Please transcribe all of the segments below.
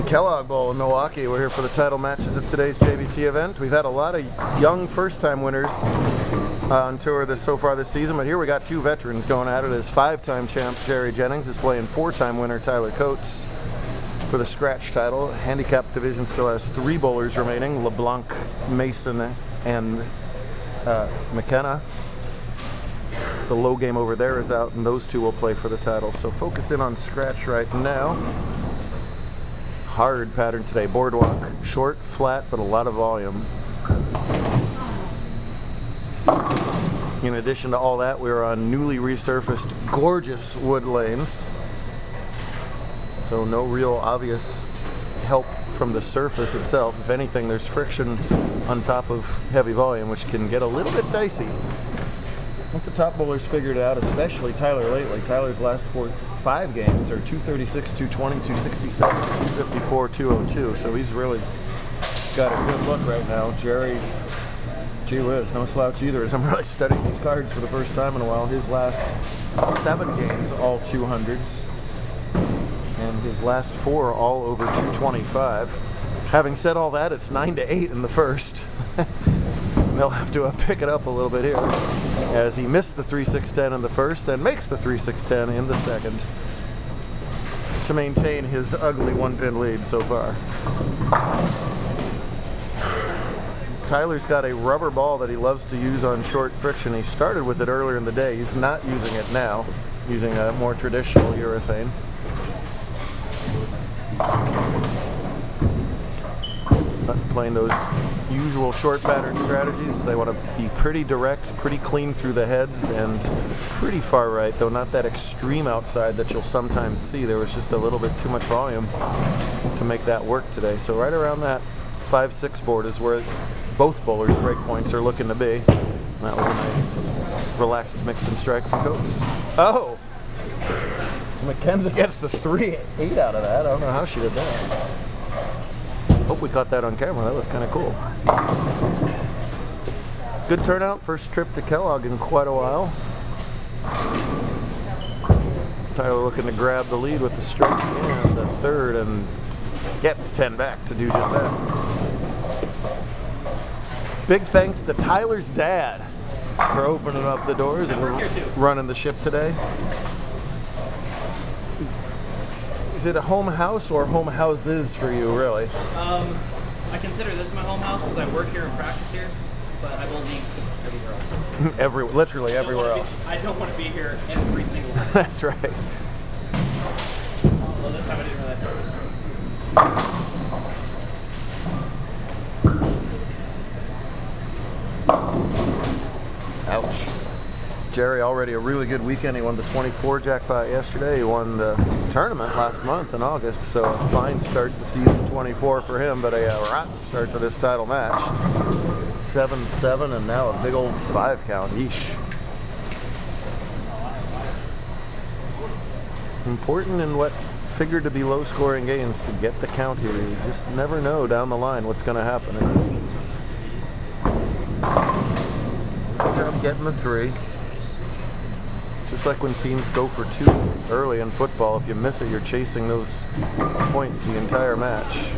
Kellogg Bowl in Milwaukee. We're here for the title matches of today's JBT event. We've had a lot of young first-time winners on tour so far this season, but here we got two veterans going at it as five-time champ Jerry Jennings is playing four-time winner Tyler Coates for the scratch title. Handicap division still has three bowlers remaining, LeBlanc, Mason, and McKenna. The low game over there is out, and those two will play for the title. So focus in on scratch right now. Hard pattern today, boardwalk, short, flat, but a lot of volume. In addition to all that, we're on newly resurfaced, gorgeous wood lanes. So no real obvious help from the surface itself. If anything, there's friction on top of heavy volume, which can get a little bit dicey. I think the top bowlers figured it out, especially Tyler lately. Tyler's last five games are 236, 220, 267, 254, 202. So he's really got a good look right now. Jerry, gee whiz, no slouch either, as I'm really studying these cards for the first time in a while. His last 7 games, all 200s. And his last 4 all over 225. Having said all that, it's 9-8 in the first. They'll have to pick it up a little bit here, as he missed the 3-6-10 in the first and makes the 3-6-10 in the second to maintain his ugly one-pin lead so far. Tyler's got a rubber ball that he loves to use on short friction. He started with it earlier in the day. He's not using it now, using a more traditional urethane. Playing those usual short pattern strategies. They want to be pretty direct, pretty clean through the heads, and pretty far right, though not that extreme outside that you'll sometimes see. There was just a little bit too much volume to make that work today. So right around that 5-6 board is where both bowlers' break points are looking to be. That was a nice relaxed mix and strike from Coates. Oh! So McKenna gets the 3-8 out of that. I don't know how she did that. Hope we caught that on camera. That was kind of cool. Good turnout. First trip to Kellogg in quite a while. Tyler looking to grab the lead with the straight and the third, and gets 10 back to do just that. Big thanks to Tyler's dad for opening up the doors and running the ship today. Is it a home house or home houses for you, really? I consider this my home house because I work here and practice here, but I bowl leagues everywhere else. Literally everywhere else. I don't want to be here every single day. That's right. Well, this time I didn't really have purpose. Ouch. Jerry, already a really good weekend. He won the 24 jackpot yesterday. He won the tournament last month in August, so a fine start to season 24 for him, but a rotten start to this title match. 7-7 and now a big old 5 count. Yeesh. Important in what figured to be low scoring games to get the count here. You just never know down the line what's going to happen. Good job getting the 3. Just like when teams go for 2 early in football, if you miss it, you're chasing those points the entire match.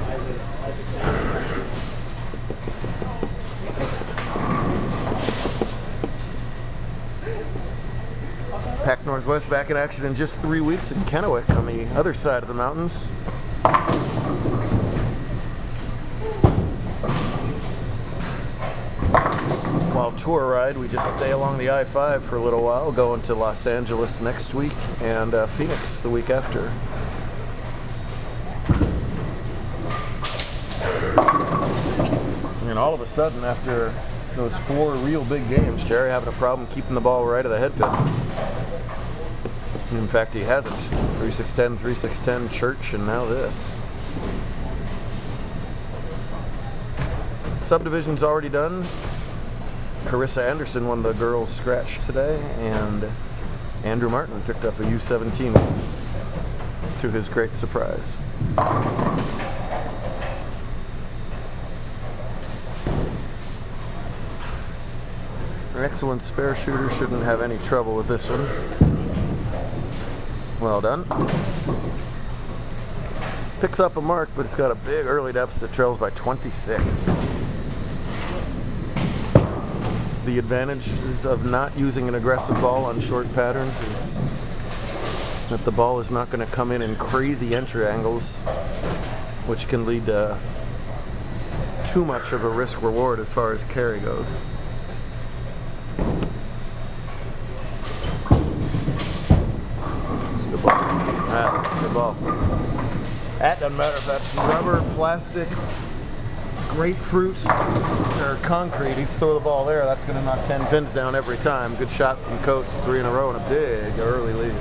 Pac Northwest back in action in just 3 weeks in Kennewick on the other side of the mountains. While tour ride, we just stay along the I-5 for a little while, going to Los Angeles next week and Phoenix the week after. And all of a sudden, after those 4 real big games, Jerry having a problem keeping the ball right of the head pin. In fact, he hasn't. 3-6-10, 3-6-10, Church, and now this. Subdivision's already done. Carissa Anderson won the girls' scratch today, and Andrew Martin picked up a U17 to his great surprise. An excellent spare shooter, shouldn't have any trouble with this one. Well done. Picks up a mark, but it's got a big early deficit, trails by 26. The advantages of not using an aggressive ball on short patterns is that the ball is not going to come in crazy entry angles, which can lead to too much of a risk reward as far as carry goes. It's a good ball. Good ball. That doesn't matter if that's rubber, plastic, grapefruit, or concrete. You throw the ball there, that's going to knock 10 pins down every time. Good shot from Coates, 3 in a row and a big early lead.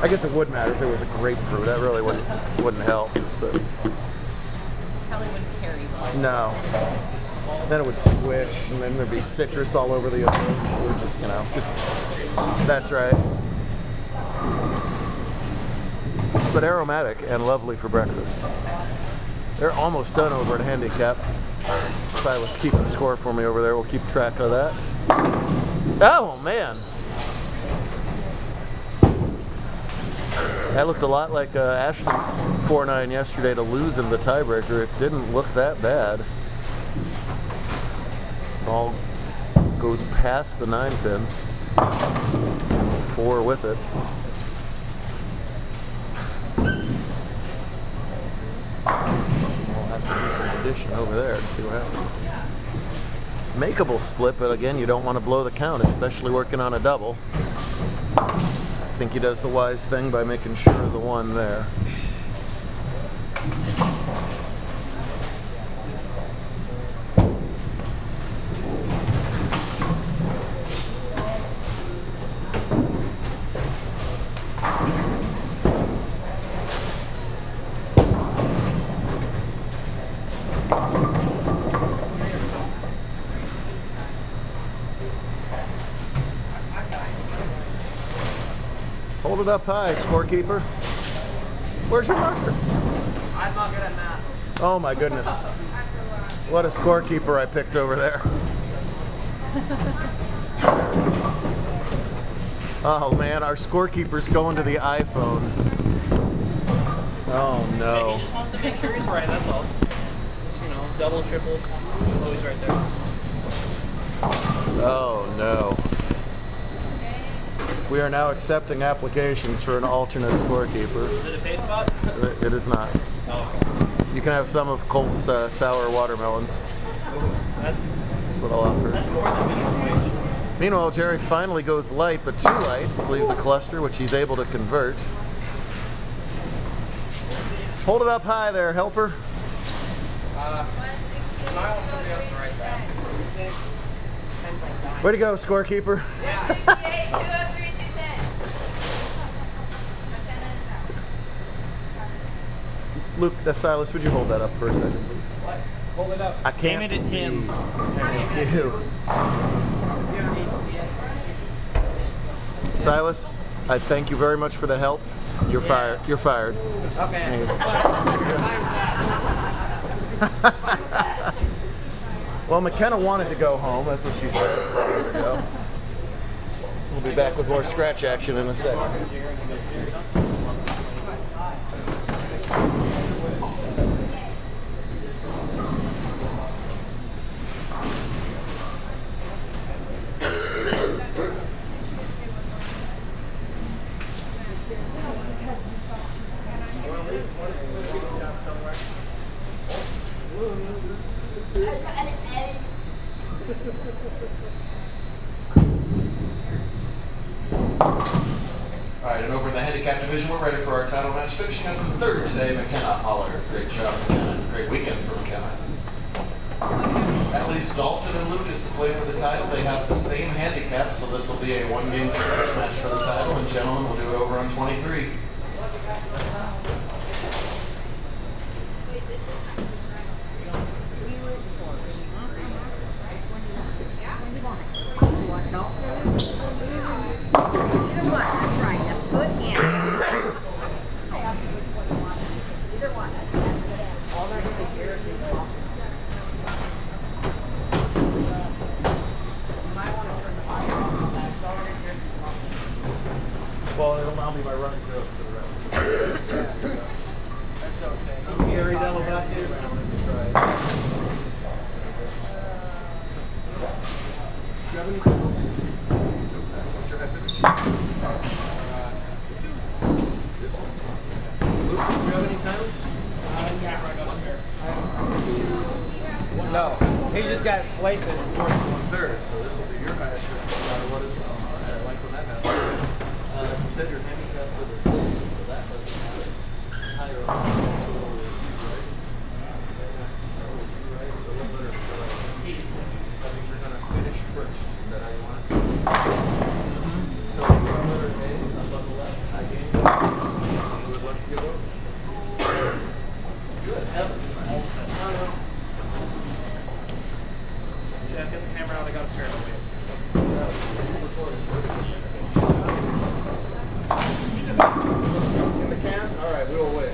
I guess it would matter if it was a grapefruit. That really wouldn't help. But probably wouldn't carry well. No. Then it would squish, and then there'd be citrus all over the approach. Or just, that's right. But aromatic and lovely for breakfast. They're almost done over at handicap. Silas keeping score for me over there. We'll keep track of that. Oh, man. That looked a lot like Ashton's 4-9 yesterday to lose in the tiebreaker. It didn't look that bad. Ball goes past the 9 pin. 4 with it. We'll have to do some addition over there to see what happens. Makeable split, but again, you don't want to blow the count, especially working on a double. I think he does the wise thing by making sure of the 1 there. Hold it up high, scorekeeper. Where's your marker? I'm not good at math. Oh my goodness. What a scorekeeper I picked over there. Oh man, our scorekeeper's going to the iPhone. Oh no. He just wants to make sure he's right, that's all. Just, double, triple, always right there. Oh no. We are now accepting applications for an alternate scorekeeper. Is it a paid spot? It is not. Oh, okay. You can have some of Colt's sour watermelons. That's what I'll offer. That's more than minimum wage. Meanwhile, Jerry finally goes light, but too light. Leaves a cluster, which he's able to convert. Hold it up high there, helper. Way to go, scorekeeper. Luke, that's Silas. Would you hold that up for a second, please? What? Hold it up. I can't Aim it at see. him. Thank you. Silas, I thank you very much for the help. You're fired. You're fired. Okay. Well, McKenna wanted to go home. That's what she said. There we go. We'll be back with more scratch action in a second. Alright, and over in the handicap division, we're ready for our title match. Finishing up the 3rd today, McKenna Holler. Great job, McKenna. Great weekend for McKenna. That leaves Dalton and Lucas to play for the title. They have the same handicap, so this will be a 1-game scratch match for the title, and gentlemen, we'll do it over on 23. Well, it'll now be my running joke for the rest. No, he just got places. 1/3, so this will be your highest no matter what as well. I like when that happens. You said your handicap for the same, so that doesn't matter. Higher or lower, so what were you, right? That was you, right? So what letter would you like to see? That means you're going to finish first. Is that how you want it? So you got letter A up on the left. I gained it. So you would like to give those? Good heavens. Jeff, get the camera out. I got a spare away. In the can? Alright, we will wait.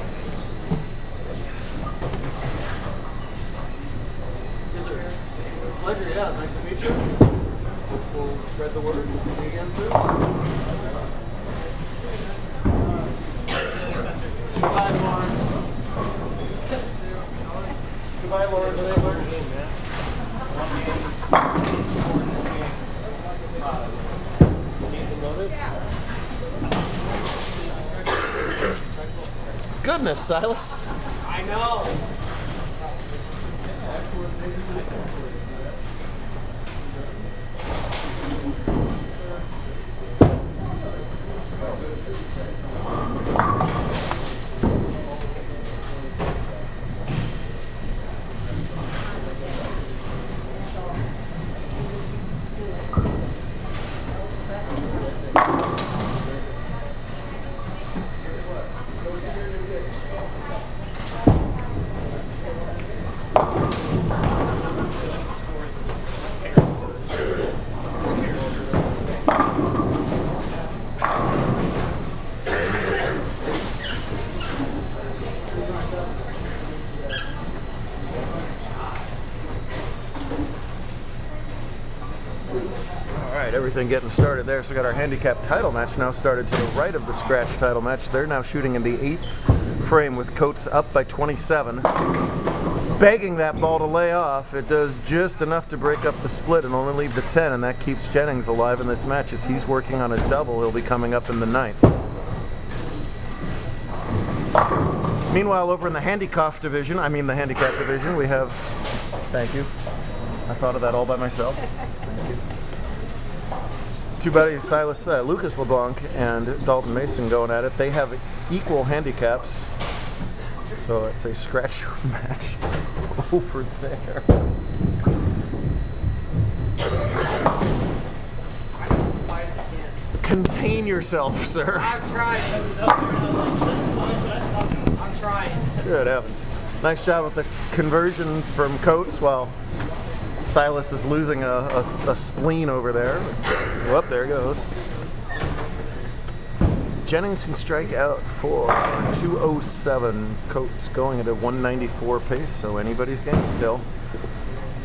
Pleasure, yeah. Nice to meet you. Hope we'll spread the word. See you again soon. Goodbye, Lauren. Goodbye, Lauren. Good night, Lauren. Goodness, Silas. I know. Alright, everything getting started there. So we got our handicap title match now started to the right of the scratch title match. They're now shooting in the 8th frame with Coates up by 27. Begging that ball to lay off. It does just enough to break up the split and only leave the 10, and that keeps Jennings alive in this match as he's working on a double. He'll be coming up in the 9th. Meanwhile, over in the handicap division, we have, thank you, I thought of that all by myself. Thank you. Two buddies, Lucas LeBlanc and Dalton Mason going at it. They have equal handicaps, so it's a scratch match over there. Contain yourself, sir. I'm trying. I'm trying. Good heavens. Nice job with the conversion from Coates while Silas is losing a spleen over there. Whoop, there it goes. Jennings can strike out for 207. Coates going at a 194 pace, so anybody's game still.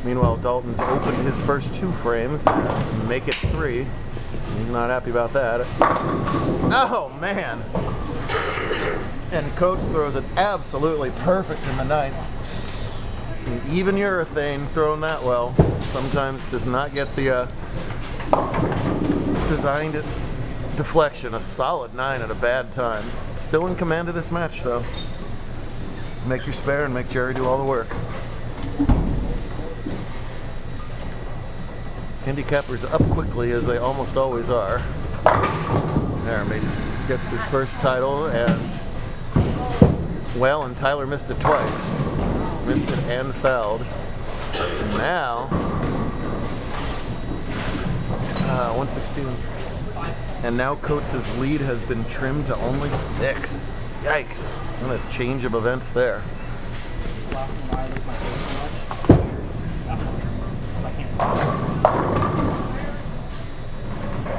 Meanwhile, Dalton's opened his first 2 frames and make it 3. He's not happy about that. Oh, man. And Coates throws it absolutely perfect in the 9th. Even urethane thrown that well sometimes does not get the designed deflection. A solid 9 at a bad time. Still in command of this match, though. Make your spare and make Jerry do all the work. Handicappers up quickly, as they almost always are. There, Mason gets his first title, and well, and Tyler missed it twice. Missed it and fouled. And now, 116. And now Coates' lead has been trimmed to only 6. Yikes. What a change of events there.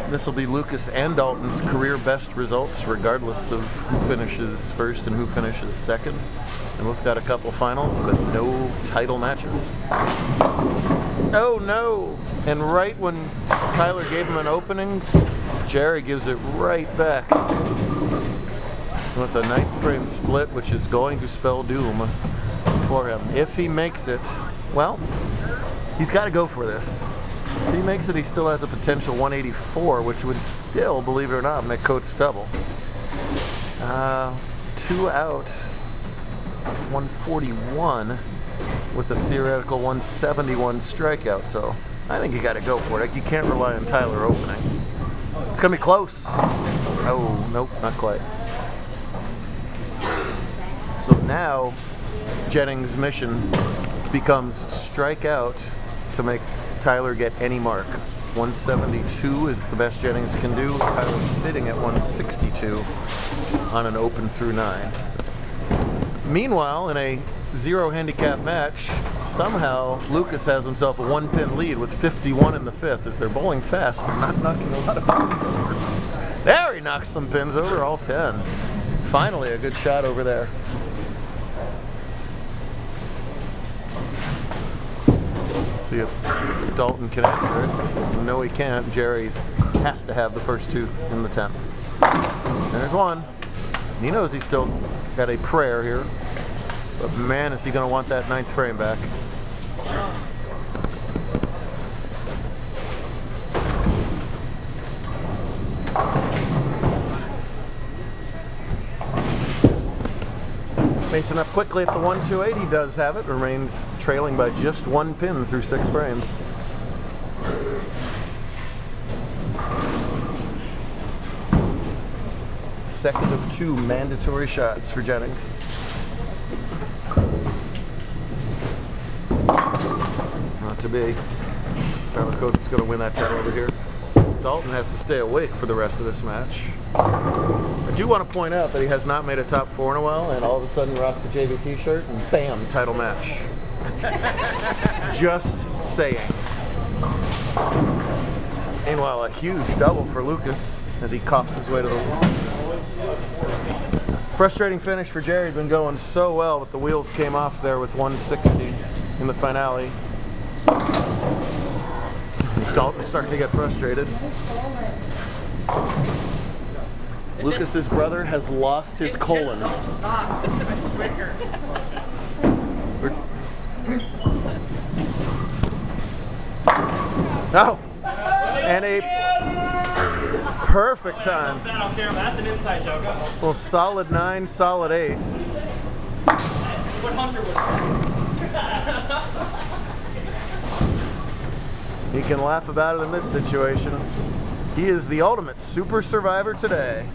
This will be Lucas and Dalton's career best results, regardless of who finishes first and who finishes second. And both got a couple finals, but no title matches. Oh no! And right when Tyler gave him an opening, Jerry gives it right back. With a 9th frame split, which is going to spell doom for him. If he makes it, well, he's got to go for this. If he makes it, he still has a potential 184, which would still, believe it or not, make Coates double. 2 out, 141. with a theoretical 171 strikeout, so I think you got to go for it. You can't rely on Tyler opening. It's going to be close. Oh, nope, not quite. So now Jennings' mission becomes strike out to make Tyler get any mark. 172 is the best Jennings can do. Tyler's sitting at 162 on an open through 9. Meanwhile, in a 0 handicap match, somehow Lucas has himself a 1-pin lead with 51 in the 5th as they're bowling fast but not knocking a lot of pins over. There, he knocks some pins over, all 10. Finally, a good shot over there. See if Dalton can answer it. No, he can't. Jerry has to have the first 2 in the 10th. There's one. He knows he's still got a prayer here. But man, is he going to want that 9th frame back. Mason up quickly at the 128. He does have it. Remains trailing by just 1 pin through 6 frames. Second of 2 mandatory shots for Jennings. Not to be. Tyler Coates is going to win that title over here. Dalton has to stay awake for the rest of this match. I do want to point out that he has not made a top 4 in a while, and all of a sudden rocks a JBT shirt, and bam, title match. Just saying. Meanwhile, a huge double for Lucas as he coughs his way to the wall. Frustrating finish for Jerry. He'd been going so well, but the wheels came off there with 160 in the finale. Dalton's starting to get frustrated. Lucas's brother has lost his colon. Stop. I swear. Oh, and a perfect time. That's an inside joke. Well, solid 9, solid 8. What Hunter would say. He can laugh about it in this situation. He is the ultimate super survivor today.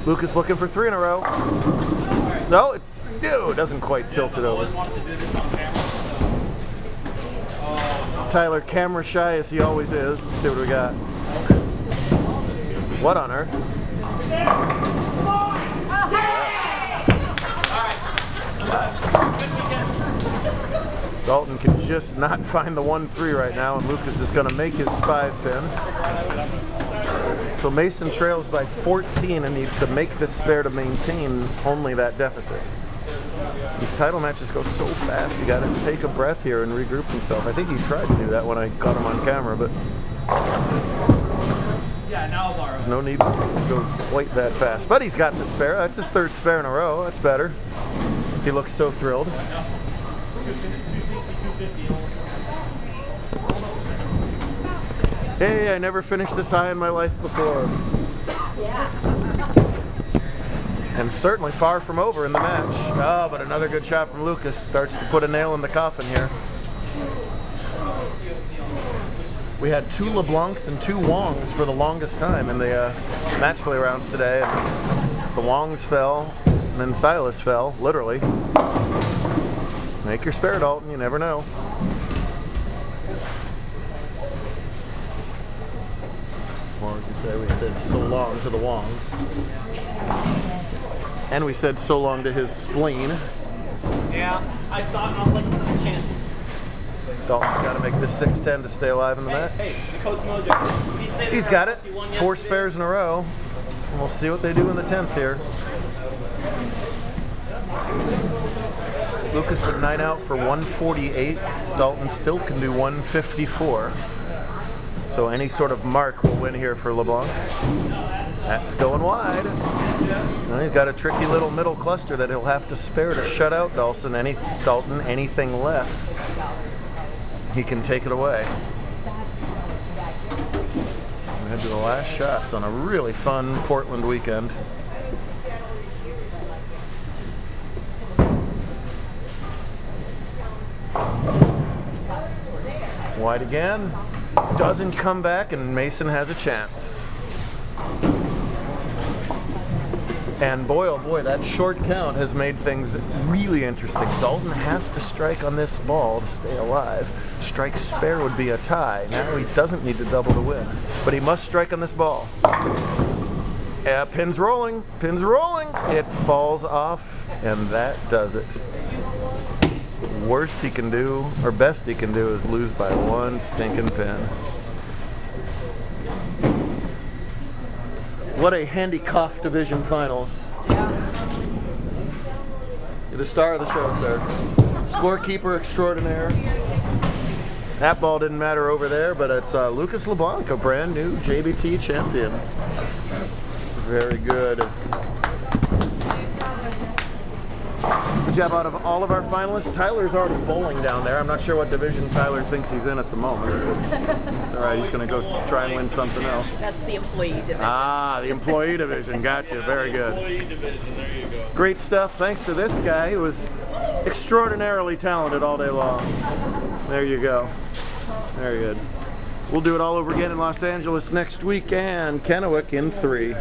Lucas looking for 3 in a row. No, it doesn't quite tilt it over. I always wanted to do this on camera. Tyler, camera shy as he always is. Let's see what we got. What on earth? Dalton can just not find the 1-3 right now, and Lucas is going to make his 5-pin. So Mason trails by 14 and needs to make this spare to maintain only that deficit. These title matches go so fast, you got to take a breath here and regroup himself. I think he tried to do that when I caught him on camera, but Yeah, now I'll borrow. there's no need to go quite that fast. But he's got the spare. That's his 3rd spare in a row. That's better. He looks so thrilled. Hey, I never finished this high in my life before. And certainly far from over in the match. Oh, but another good shot from Lucas starts to put a nail in the coffin here. We had 2 LeBlancs and 2 Wongs for the longest time in the match play rounds today. And the Wongs fell, and then Silas fell, literally. Make your spare, Dalton, you never know. Or as you say, we said so long to the Wongs. And we said so long to his spleen. Yeah, I saw it and I was like, I can't. Dalton's got to make this 6-10 to stay alive in the match. Hey, the Coach Mojo. He's got it. 4 spares in a row. And we'll see what they do in the 10th here. Lucas with 9 out for 148. Dalton still can do 154. So any sort of mark will win here for LeBlanc. That's going wide. Well, he's got a tricky little middle cluster that he'll have to spare to shut out Dalton. Anything less, he can take it away. We head to the last shots on a really fun Portland weekend. Wide again. Doesn't come back, and Mason has a chance. And boy, oh boy, that short count has made things really interesting. Dalton has to strike on this ball to stay alive. Strike spare would be a tie. Now he doesn't need to double to win, but he must strike on this ball. Yeah, pin's rolling, pin's rolling. It falls off, and that does it. Worst he can do, or best he can do, is lose by one stinking pin. What a handicap division finals. You're the star of the show, sir. Scorekeeper extraordinaire. That ball didn't matter over there, but it's Lucas LeBlanc, a brand new JBT champion. Very good. Good job out of all of our finalists. Tyler's already bowling down there. I'm not sure what division Tyler thinks he's in at the moment. It's all right. He's going to go try and win something else. That's the employee division. Ah, the employee division. Gotcha. Very good. Employee division. There you go. Great stuff. Thanks to this guy who was extraordinarily talented all day long. There you go. Very good. We'll do it all over again in Los Angeles next week and Kennewick in 3.